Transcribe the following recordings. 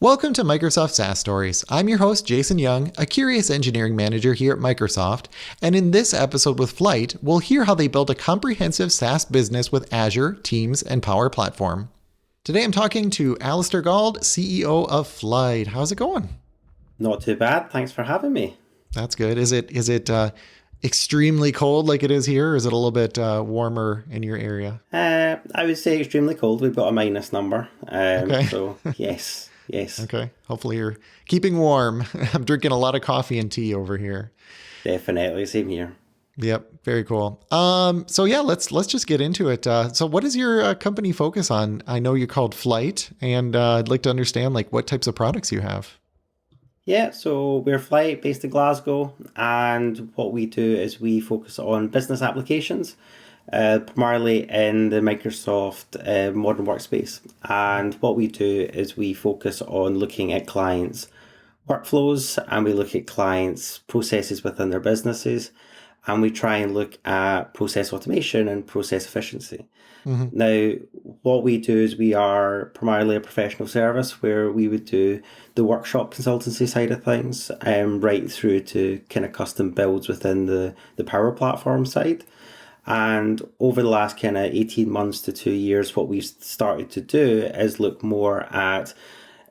Welcome to Microsoft SaaS Stories. I'm your host, Jason Young, a curious engineering manager here at Microsoft. And in this episode with Flyte, we'll hear how they built a comprehensive SaaS business with Azure, Teams, and Power Platform. Today I'm talking to Alasdair Gauld, CEO of Flyte. How's it going? Not too bad. Thanks for having me. That's good. Is it extremely cold like it is here, or is it a little bit warmer in your area? I would say extremely cold. We've got a minus number. Okay. So yes, Okay. Hopefully you're keeping warm. I'm drinking a lot of coffee and tea over here. definitely. Same here. Yep, very cool. So yeah, let's just get into it. So what does your company focus on? I know you're called Flyte, and I'd like to understand like what types of products you have. Yeah, so we're Flyte based in Glasgow, and what we do is we focus on business applications, primarily in the Microsoft modern workspace. And what we do is we focus on looking at clients' workflows, and we look at clients' processes within their businesses, and we try and look at process automation and process efficiency. Hmm. Now, what we do is we are primarily a professional service where we would do the workshop consultancy side of things, right through to kind of custom builds within the Power Platform side. And over the last kind of 18 months to 2 years, what we've started to do is look more at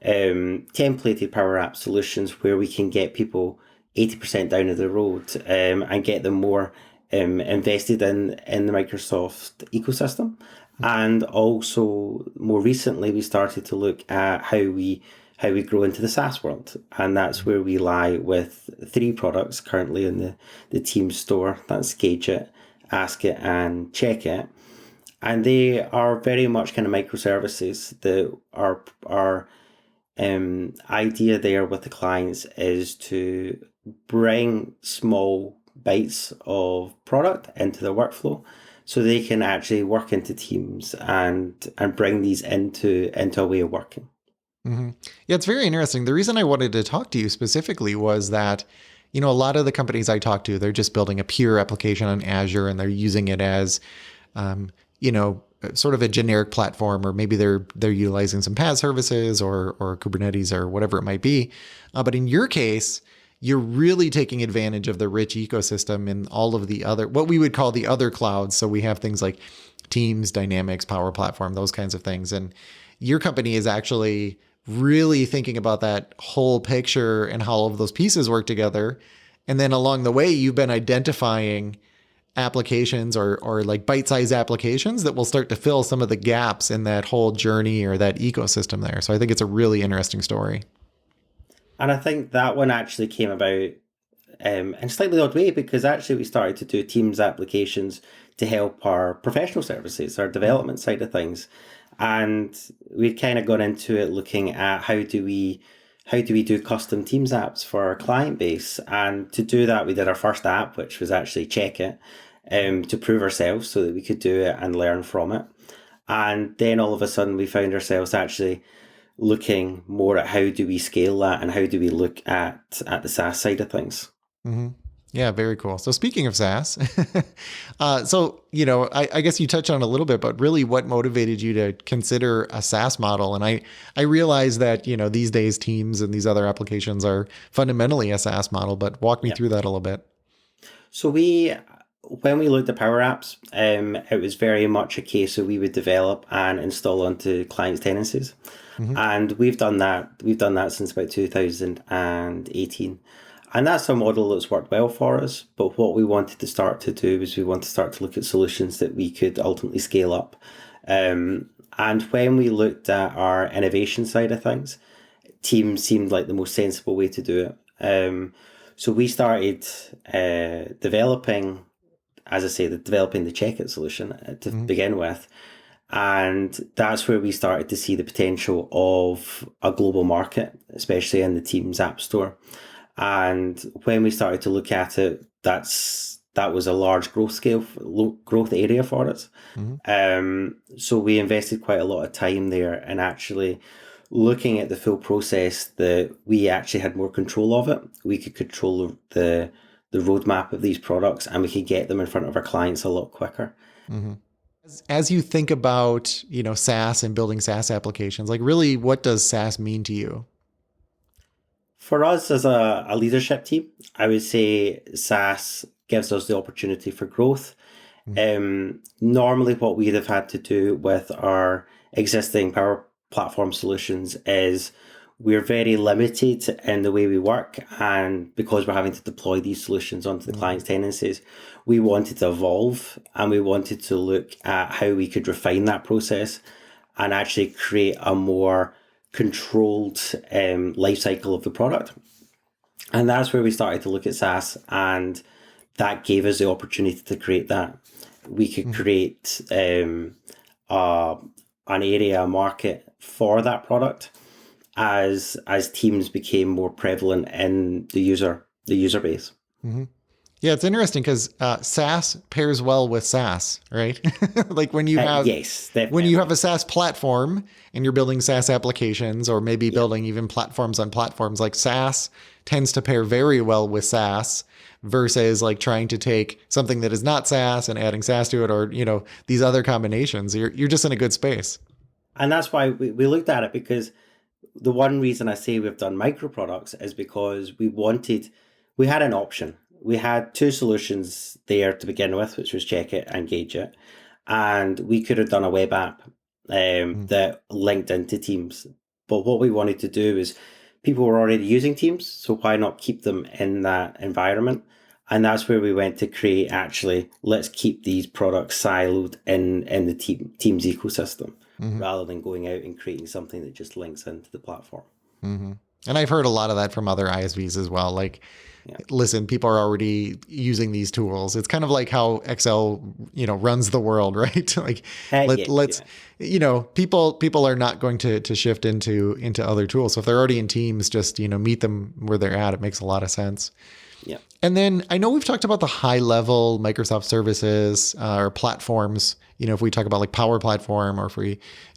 templated Power App solutions where we can get people 80% down the road, and get them more invested in the Microsoft ecosystem. And also more recently, we started to look at how we grow into the SaaS world. And that's where we lie with three products currently in the Team store. That's Gauge It, Ask It, and Check It. And they are very much kind of microservices. Our idea there with the clients is to bring small bites of product into their workflow so they can actually work into teams and bring these into a way of working. Hmm. Yeah, it's very interesting. The reason I wanted to talk to you specifically was that, a lot of the companies I talk to, they're just building a pure application on Azure and they're using it as, um, you know, sort of a generic platform, or maybe they're utilizing some PaaS services or Kubernetes or whatever it might be. But in your case, you're really taking advantage of the rich ecosystem in all of the other, what we would call the other clouds. So we have things like Teams, Dynamics, Power Platform, those kinds of things. And your company is actually really thinking about that whole picture and how all of those pieces work together. And then along the way, you've been identifying applications or like bite-sized applications that will start to fill some of the gaps in that whole journey or that ecosystem there. So I think it's a really interesting story. And I think that one actually came about in a slightly odd way because actually we started to do Teams applications to help our professional services, our development side of things. And we've kind of gone into it looking at how do we do custom Teams apps for our client base. And to do that, we did our first app, which was actually Check It, to prove ourselves so that we could do it and learn from it. And then all of a sudden we found ourselves actually looking more at how do we scale that and how do we look at the SaaS side of things. Hmm. Yeah, very cool. So speaking of SaaS, I guess you touched on it a little bit, but really what motivated you to consider a SaaS model? And I realize that, these days Teams and these other applications are fundamentally a SaaS model, but walk me Yeah. through that a little bit. So when we looked at Power Apps, it was very much a case of we would develop and install onto clients' tenancies. Hmm. And we've done that. We've done that since about 2018. And that's a model that's worked well for us. But what we wanted to start to do was we want to start to look at solutions that we could ultimately scale up. And when we looked at our innovation side of things, Teams seemed like the most sensible way to do it. So we started developing, as I say, developing the Check It solution to begin with. And that's where we started to see the potential of a global market, especially in the Teams App Store. And when we started to look at it, that was a large growth area for us. So we invested quite a lot of time there and actually looking at the full process that we actually had more control of it. We could control the roadmap of these products and we could get them in front of our clients a lot quicker. Hmm. As you think about, SaaS and building SaaS applications, like really, what does SaaS mean to you? For us as a leadership team, I would say SaaS gives us the opportunity for growth. Mm, Normally, what we'd have had to do with our existing Power Platform solutions is we're very limited in the way we work. And because we're having to deploy these solutions onto the mm, client's tenancies, we wanted to evolve and we wanted to look at how we could refine that process and actually create a more controlled life cycle of the product. And that's where we started to look at SaaS, and that gave us the opportunity to create that. We could mm. create uh, an area, a market for that product as teams became more prevalent in the user base. Hmm. Yeah, it's interesting because SaaS pairs well with SaaS, right? Like Yes, when you have definitely. a SaaS platform and you're building SaaS applications, or maybe Yeah. building even platforms on platforms, like SaaS tends to pair very well with SaaS versus like trying to take something that is not SaaS and adding SaaS to it, or these other combinations. You're just in a good space. And that's why we looked at it, because the one reason I say we've done micro products is because we had an option. We had two solutions there to begin with, which was Check It and Gauge It. And we could have done a web app Mm, that linked into Teams. But what we wanted to do is people were already using Teams, so why not keep them in that environment? And that's where we went to create, actually, let's keep these products siloed in the Teams ecosystem mhm. rather than going out and creating something that just links into the platform. Hmm. And I've heard a lot of that from other ISVs as well. Like, Yeah. listen, people are already using these tools. It's kind of like how Excel, runs the world, right? Like, Yeah, let's, yeah, people are not going to shift into other tools. So if they're already in Teams, just meet them where they're at. It makes a lot of sense. yeah. And then I know we've talked about the high level Microsoft services or platforms. If we talk about like Power Platform, or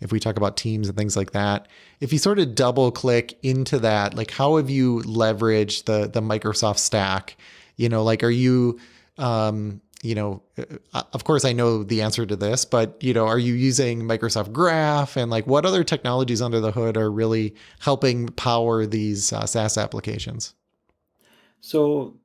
if we talk about Teams and things like that. If you sort of double click into that, like how have you leveraged the Microsoft stack? Like are you, of course I know the answer to this, but are you using Microsoft Graph, and like what other technologies under the hood are really helping power these SaaS applications? So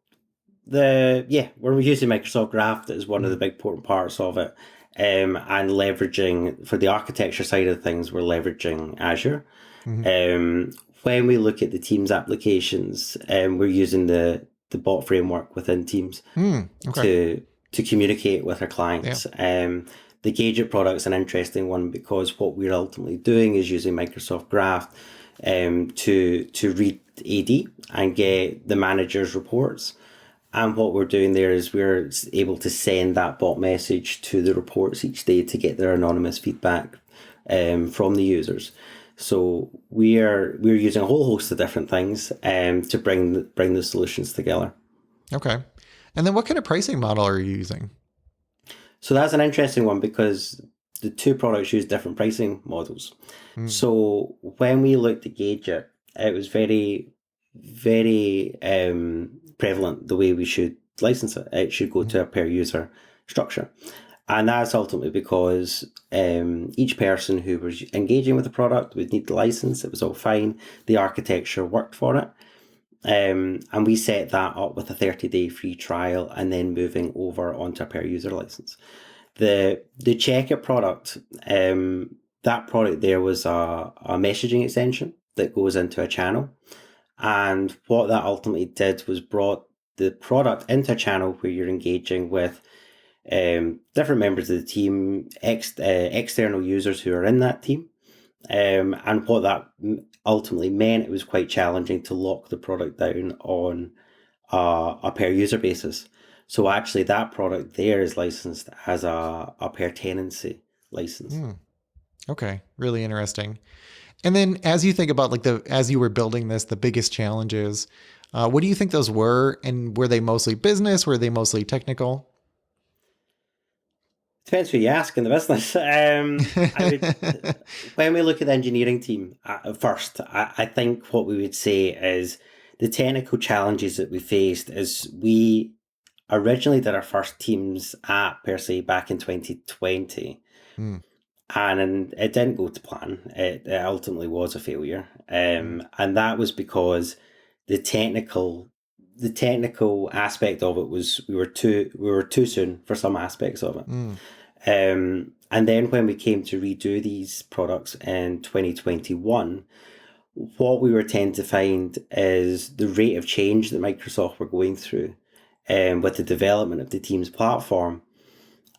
we're using Microsoft Graph. That is one of the big important parts of it. And leveraging for the architecture side of things, we're leveraging Azure. Mm-hmm. When we look at the Teams applications, we're using the bot framework within Teams Okay. to communicate with our Yeah. clients. The Gadget product's an interesting one because what we're ultimately doing is using Microsoft Graph to read AD and get the manager's reports. And what we're doing there is we're able to send that bot message to the reports each day to get their anonymous feedback from the users. So we're using a whole host of different things to bring the solutions together. Okay. And then what kind of pricing model are you using? So that's an interesting one because the two products use different pricing models. Mm, So when we looked at Gauge It, it was very, very prevalent the way we should license it. It should go mm, to a per user structure. And that's ultimately because each person who was engaging with the product would need the license. It was all fine. The architecture worked for it. And we set that up with a 30-day free trial and then moving over onto a per user license. The Check It product, that product there was a messaging extension that goes into a channel. And what that ultimately did was brought the product into a channel where you're engaging with different members of the team, external users who are in that team. And what that ultimately meant, it was quite challenging to lock the product down on a per user basis. So actually, that product there is licensed as a per tenancy license. mm. Okay. Really interesting. And then as you think about like as you were building this, the biggest challenges, what do you think those were? And were they mostly business? Were they mostly technical? Depends who you ask in the business. I would, when we look at the engineering team first, I think what we would say is the technical challenges that we faced is we originally did our first Teams app per se back in 2020, Mm, and it didn't go to plan. It ultimately was a failure, mm, and that was because the technical the technical aspect of it was we were too soon for some aspects of it. Mm. And then when we came to redo these products in 2021, what we were tend to find is the rate of change that Microsoft were going through with the development of the Teams platform.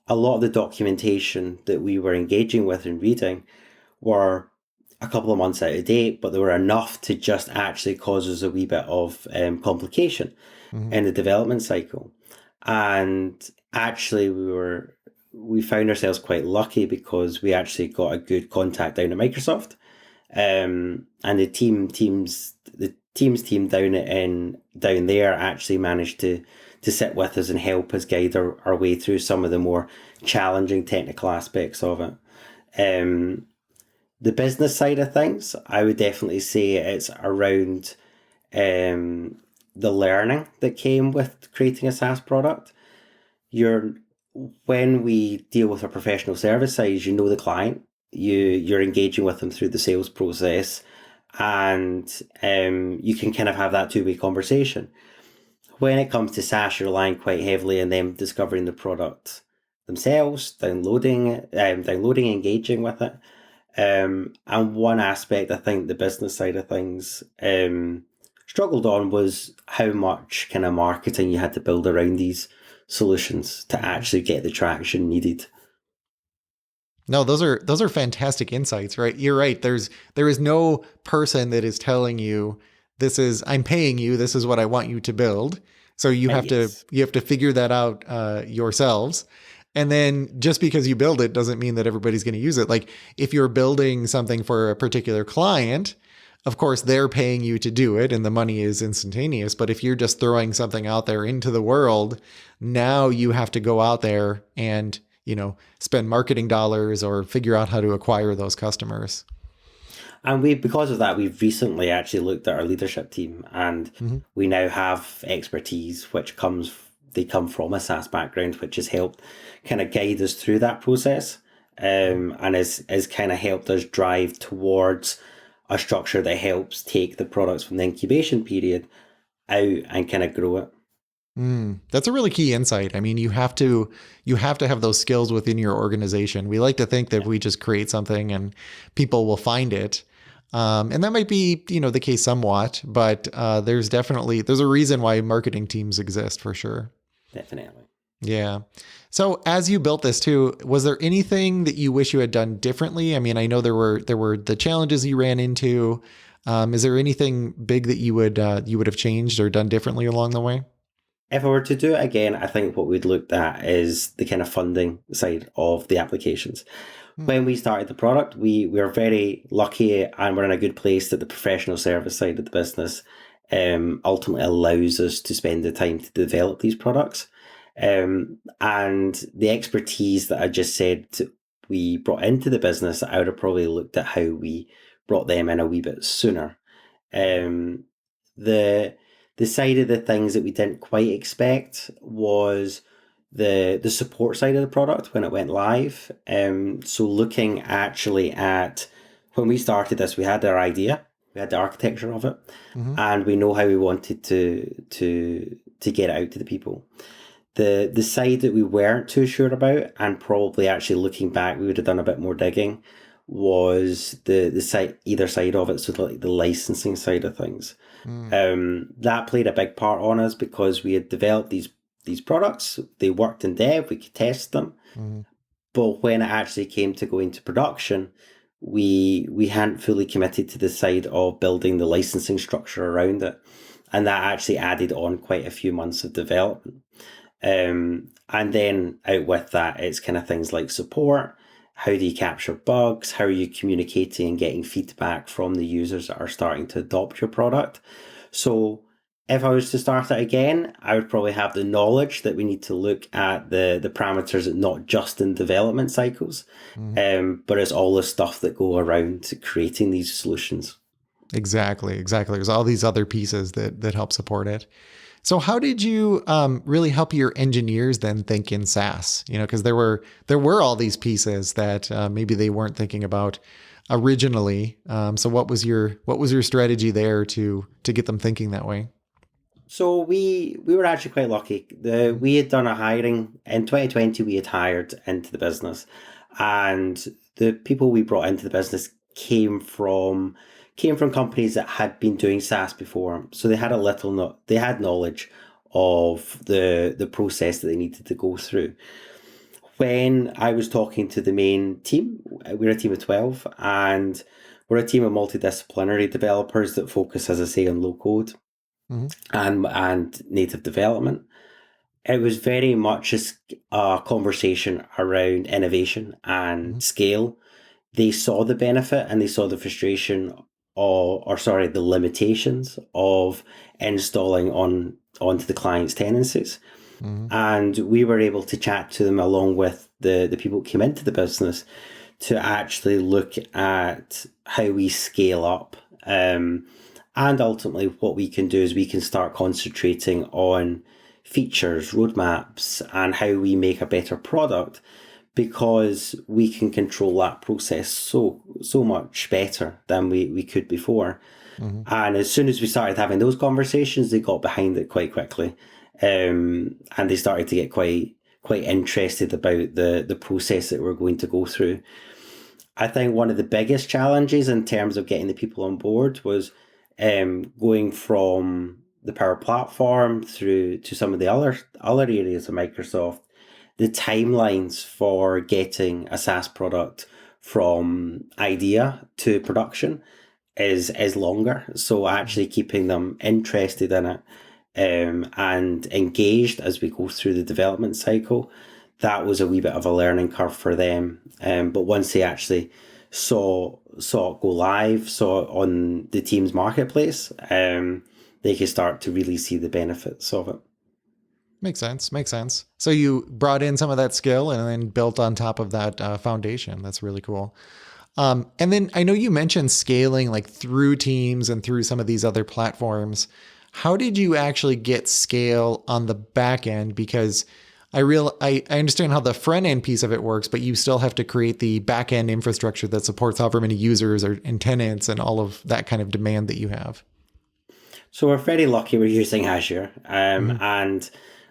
A lot of the documentation that we were engaging with and reading were a couple of months out of date, but they were enough to just actually cause us a wee bit of complication Mm-hmm. in the development cycle. And actually, we found ourselves quite lucky because we actually got a good contact down at Microsoft, and the Teams team down there actually managed to sit with us and help us guide our way through some of the more challenging technical aspects of it. The business side of things, I would definitely say it's around the learning that came with creating a SaaS product. When we deal with a professional service side, you know the client, you're engaging with them through the sales process, and you can kind of have that two-way conversation. When it comes to SaaS, you're relying quite heavily on them discovering the product themselves, downloading, engaging with it. And one aspect I think the business side of things struggled on was how much kind of marketing you had to build around these solutions to actually get the traction needed. No, those are fantastic insights, right? You're right. There is no person that is telling you I'm paying you, this is what I want you to build. So Yes. you have to figure that out yourselves. And then just because you build it doesn't mean that everybody's going to use it. Like if you're building something for a particular client, of course they're paying you to do it and the money is instantaneous. But if you're just throwing something out there into the world, now you have to go out there and, spend marketing dollars or figure out how to acquire those customers. And because of that, we've recently actually looked at our leadership team, and Mm-hmm. we now have expertise they come from a SaaS background, which has helped kind of guide us through that process, and has kind of helped us drive towards a structure that helps take the products from the incubation period out and kind of grow it. That's a really key insight. I mean, you have to have those skills within your organization. We like to think that we just create something and people will find it. And that might be, the case somewhat, but there's a reason why marketing teams exist for sure. Definitely. Yeah. So as you built this too, was there anything that you wish you had done differently? I mean, I know there were the challenges you ran into. Is there anything big that you would have changed or done differently along the way? If I were to do it again, I think what we'd looked at is the kind of funding side of the applications. Hmm. When we started the product, we were very lucky and we're in a good place that the professional service side of the business ultimately allows us to spend the time to develop these products. And the expertise that I just said we brought into the business, I would have probably looked at how we brought them in a wee bit sooner. Um, the the side of the things that we didn't quite expect was the support side of the product when it went live. So looking actually at when we started this, we had our idea, we had the architecture of it, Mm-hmm. and we know how we wanted to get it out to the people. The side that we weren't too sure about, and probably actually looking back, we would have done a bit more digging, was the side either side of it, so like the licensing side of things. Mm-hmm. That played a big part on us because we had developed these products. They worked in dev. We could test them, Mm-hmm. but when it actually came to go into production, we hadn't fully committed to the side of building the licensing structure around it, and that actually added on quite a few months of development. And then out with that, it's kind of things like support. How do you capture bugs? How are you communicating and getting feedback from the users that are starting to adopt your product? So if I was to start it again, I would probably have the knowledge that we need to look at the parameters, not just in development cycles, Mm-hmm. but it's all the stuff that go around creating these solutions. Exactly. There's all these other pieces that help support it. So how did you really help your engineers then think in SaaS? Because there were all these pieces that maybe they weren't thinking about. originally. So what was your strategy there to get them thinking that way? So we were actually quite lucky. We had done a hiring in 2020. We had hired into the business, and the people we brought into the business came from companies that had been doing SaaS before. So they had a little they had knowledge of the process that they needed to go through. When I was talking to the main team, we're a team of 12, and we're a team of multidisciplinary developers that focus, as I say, on low code Hmm. and native development. It was very much a conversation around innovation Hmm. and scale. They saw the benefit and they saw the frustration or sorry, the limitations of installing onto the client's tenancies. Hmm. And we were able to chat to them along with the people who came into the business to actually look at how we scale up. And ultimately, what we can do is we can start concentrating on features, roadmaps, and how we make a better product because we can control that process so much better than we could before. Hmm. And as soon as we started having those conversations, they got behind it quite quickly, and they started to get quite interested about the process that we're going to go through. I think one of the biggest challenges in terms of getting the people on board was going from the Power Platform through to some of the other areas of Microsoft. The timelines for getting a SaaS product from idea to production is longer. So actually keeping them interested in it and engaged as we go through the development cycle, that was a wee bit of a learning curve for them. But once they actually saw it go live, saw it on the Teams marketplace, they could start to really see the benefits of it. Makes sense. Makes sense. So you brought in some of that skill and then built on top of that foundation. That's really cool. And then I know you mentioned scaling like through Teams and through some of these other platforms. How did you actually get scale on the back end? Because I understand how the front end piece of it works, but you still have to create the back end infrastructure that supports however many users or and tenants and all of that kind of demand that you have. So we're very lucky we're using Azure, Hmm. and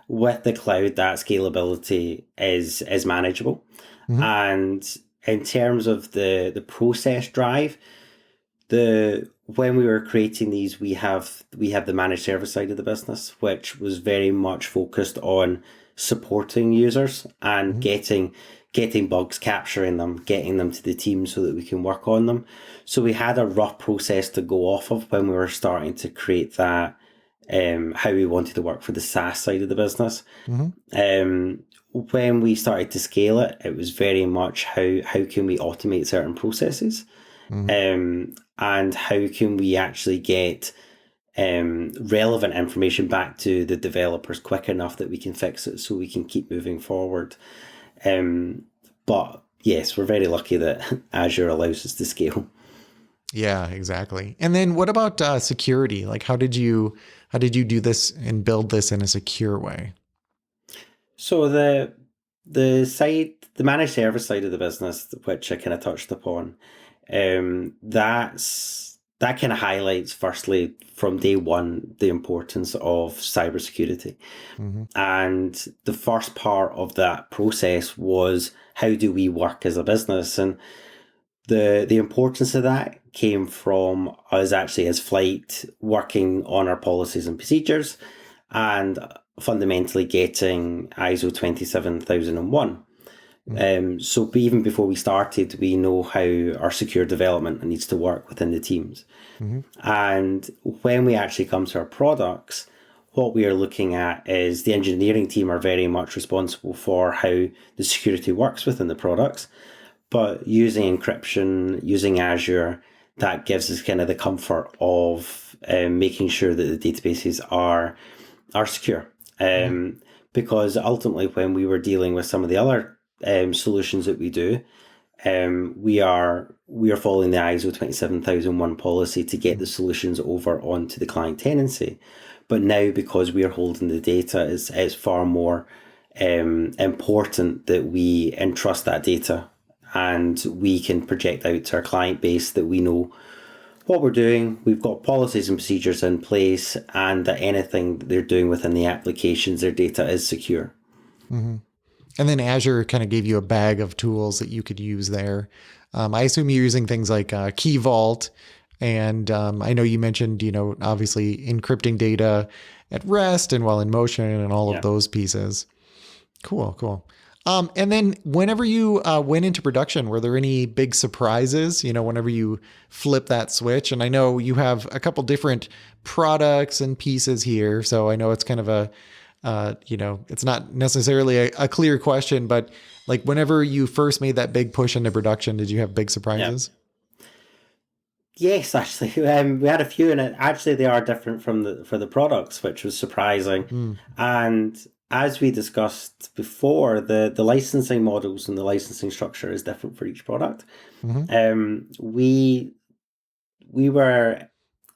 with the cloud, that scalability is manageable. Hmm. And in terms of the process drive, the when we were creating these, we have the managed service side of the business, which was very much focused on supporting users and Hmm. getting bugs, capturing them, getting them to the team so that we can work on them. So we had a rough process to go off of when we were starting to create that, how we wanted to work for the SaaS side of the business. Hmm. When we started to scale it, it was very much how can we automate certain processes, Hmm. and how can we actually get relevant information back to the developers quick enough that we can fix it so we can keep moving forward. Um, but yes, we're very lucky that Azure allows us to scale. Yeah, exactly. And then what about security? Like how did you do this and build this in a secure way? So the managed service side of the business, which I kind of touched upon, that kind of highlights firstly from day one the importance of cybersecurity. Hmm. And the first part of that process was how do we work as a business? And the importance of that came from us actually as Flyte working on our policies and procedures and fundamentally getting ISO 27001. So even before we started, we know how our secure development needs to work within the teams. Hmm. And when we actually come to our products, what we are looking at is the engineering team are very much responsible for how the security works within the products. But using encryption, using Azure, that gives us kind of the comfort of making sure that the databases are secure. Hmm. Because ultimately, when we were dealing with some of the other solutions that we do, we are following the ISO 27001 policy to get the solutions over onto the client tenancy. But now, because we are holding the data, it's far more important that we entrust that data and we can project out to our client base that we know what we're doing, we've got policies and procedures in place, and that anything that they're doing within the applications, their data is secure. Mm-hmm. And then Azure kind of gave you a bag of tools that you could use there. I assume you're using things like Key Vault. And I know you mentioned, obviously encrypting data at rest and while in motion and all of those pieces. Cool, cool. And then whenever you went into production, were there any big surprises, whenever you flip that switch? And I know you have a couple different products and pieces here. So I know it's kind of it's not necessarily a clear question, but like whenever you first made that big push into production, did you have big surprises? Yes, actually, we had a few, and actually they are different for the products, which was surprising. Mm. And as we discussed before, the licensing models and the licensing structure is different for each product. Mm-hmm. We were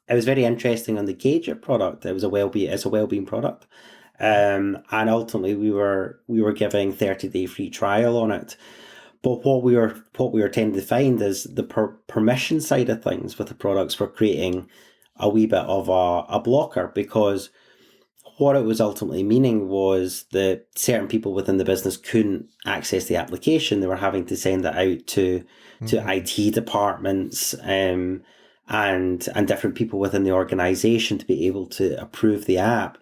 it was very interesting on the Gadget product. It was it's a wellbeing product, and ultimately we were giving 30-day free trial on it. But what we were tending to find is the permission side of things with the products were creating a wee bit of a blocker, because what it was ultimately meaning was that certain people within the business couldn't access the application. They were having to send it out to IT departments and different people within the organization to be able to approve the app.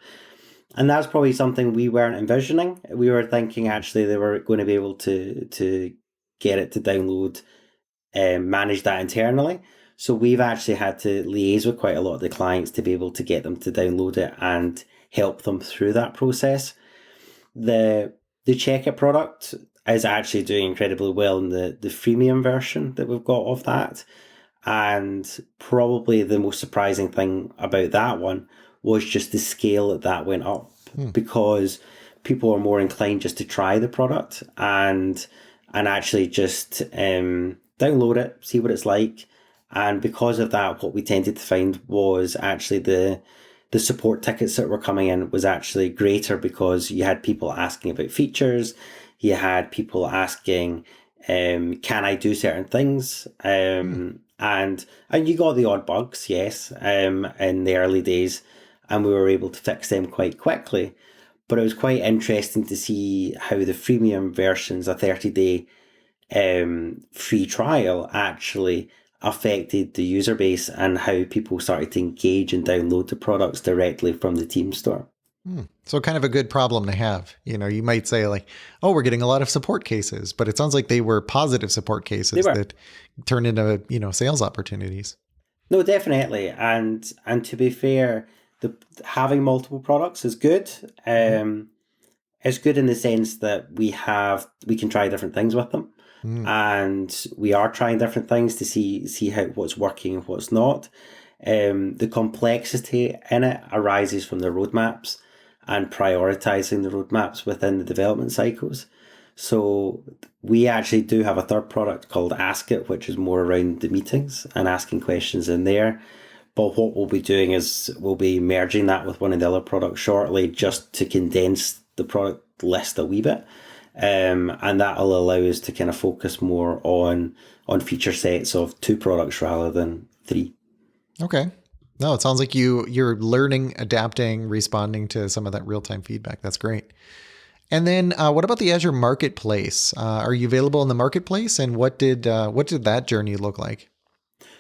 And that's probably something we weren't envisioning. We were thinking actually they were going to be able to get it to download and manage that internally. So we've actually had to liaise with quite a lot of the clients to be able to get them to download it and help them through that process. The Check It product is actually doing incredibly well in the freemium version that we've got of that. And probably the most surprising thing about that one was just the scale that went up, because people are more inclined just to try the product and actually just download it, see what it's like. And because of that, what we tended to find was actually the support tickets that were coming in was actually greater, because you had people asking about features, you had people asking, can I do certain things? And you got the odd bugs, yes, in the early days, and we were able to fix them quite quickly. But it was quite interesting to see how the freemium versions, a 30-day free trial, actually affected the user base and how people started to engage and download the products directly from the Team Store. So kind of a good problem to have. You might say like, oh, we're getting a lot of support cases, but it sounds like they were positive support cases that turned into, sales opportunities. No, definitely. And to be fair, having multiple products is good. It's good in the sense that we can try different things with them. And we are trying different things to see how what's working and what's not. The complexity in it arises from the roadmaps and prioritizing the roadmaps within the development cycles. So we actually do have a third product called Ask It, which is more around the meetings and asking questions in there. But what we'll be doing is we'll be merging that with one of the other products shortly, just to condense the product list a wee bit. And that'll allow us to kind of focus more on feature sets of 2 products rather than 3. Okay. No, it sounds like you're learning, adapting, responding to some of that real-time feedback. That's great. And then what about the Azure Marketplace? Are you available in the Marketplace? And what did that journey look like?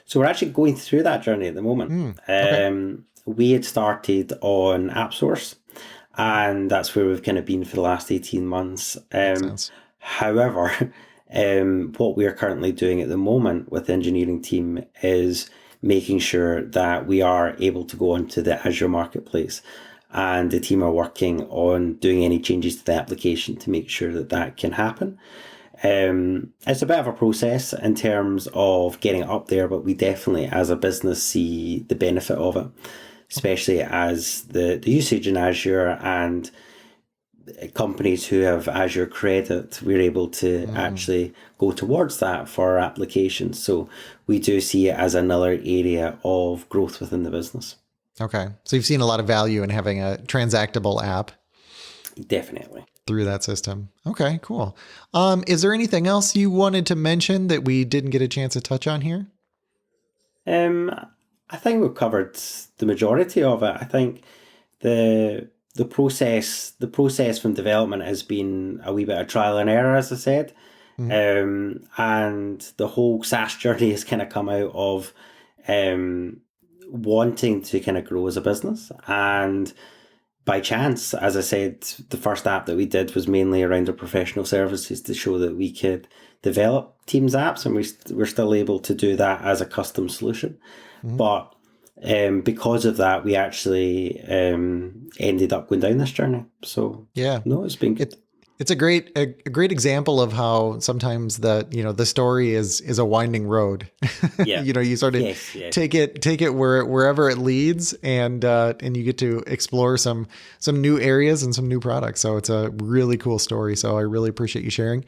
So we're actually going through that journey at the moment. Okay. We had started on AppSource, and that's where we've kind of been for the last 18 months. Makes sense. However, what we are currently doing at the moment with the engineering team is making sure that we are able to go onto the Azure Marketplace, and the team are working on doing any changes to the application to make sure that can happen. It's a bit of a process in terms of getting it up there, but we definitely as a business see the benefit of it, especially as the usage in Azure and companies who have Azure credit, we're able to actually go towards that for our applications. So we do see it as another area of growth within the business. Okay. So you've seen a lot of value in having a transactable app. Definitely. through that system. Okay, cool. Is there anything else you wanted to mention that we didn't get a chance to touch on here? Um, I think we've covered the majority of it. I think the process from development has been a wee bit of trial and error, as I said. Mhm. And the whole SaaS journey has kind of come out of um, wanting to kind of grow as a business. And by chance, as I said, the first app that we did was mainly around our professional services to show that we could develop Teams apps, and we're still able to do that as a custom solution. Mhm. But because of that, we actually ended up going down this journey. So Yeah. no, it's been good. It it's a great example of how sometimes the story is a winding road. Yeah. You sort of Yes. Yes. take it wherever it leads, and you get to explore some new areas and some new products. So it's a really cool story. So I really appreciate you sharing.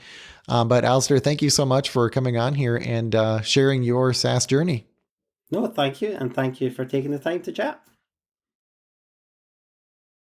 But Alistair, thank you so much for coming on here and sharing your SaaS journey. No, thank you, and thank you for taking the time to chat.